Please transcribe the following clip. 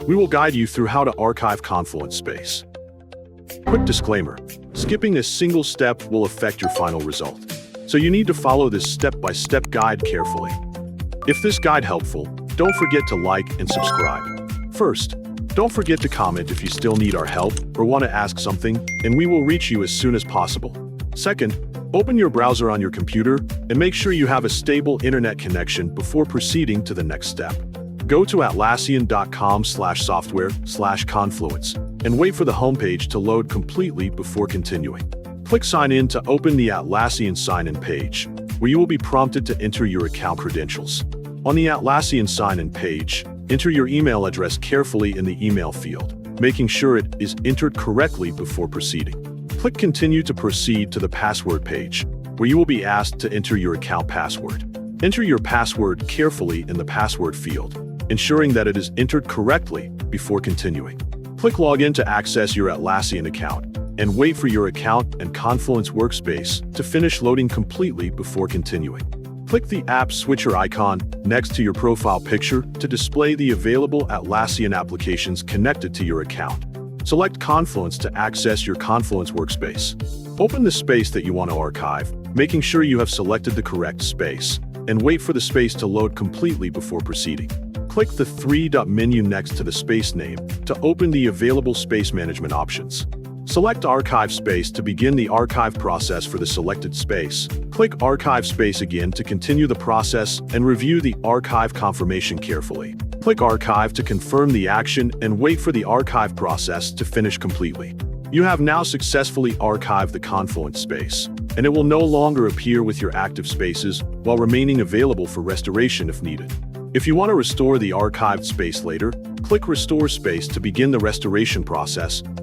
We will guide you through how to archive Confluence space. Quick disclaimer: skipping a single step will affect your final result, so you need to follow this step-by-step guide carefully. If this guide helpful, don't forget to like and subscribe. First, don't forget to comment if you still need our help or want to ask something, and we will reach you as soon as possible. Second, open your browser on your computer and make sure you have a stable internet connection before proceeding to the next step. Go to 𝗟𝗏𝗡𝗗/software/Confluence and wait for the homepage to load completely before continuing. Click Sign In to open the Atlassian sign-in page, where you will be prompted to enter your account credentials. On the Atlassian sign-in page, enter your email address carefully in the email field, making sure it is entered correctly before proceeding. Click Continue to proceed to the password page, where you will be asked to enter your account password. Enter your password carefully in the password field, ensuring that it is entered correctly before continuing. Click Login to access your Atlassian account, and wait for your account and Confluence workspace to finish loading completely before continuing. Click the App Switcher icon next to your profile picture to display the available Atlassian applications connected to your account. Select Confluence to access your Confluence workspace. Open the space that you want to archive, making sure you have selected the correct space, and wait for the space to load completely before proceeding. Click the three-dot menu next to the space name to open the available space management options. Select Archive Space to begin the archive process for the selected space. Click Archive Space again to continue the process and review the archive confirmation carefully. Click Archive to confirm the action and wait for the archive process to finish completely. You have now successfully archived the Confluence space, and it will no longer appear with your active spaces while remaining available for restoration if needed. If you want to restore the archived space later, click Restore Space to begin the restoration process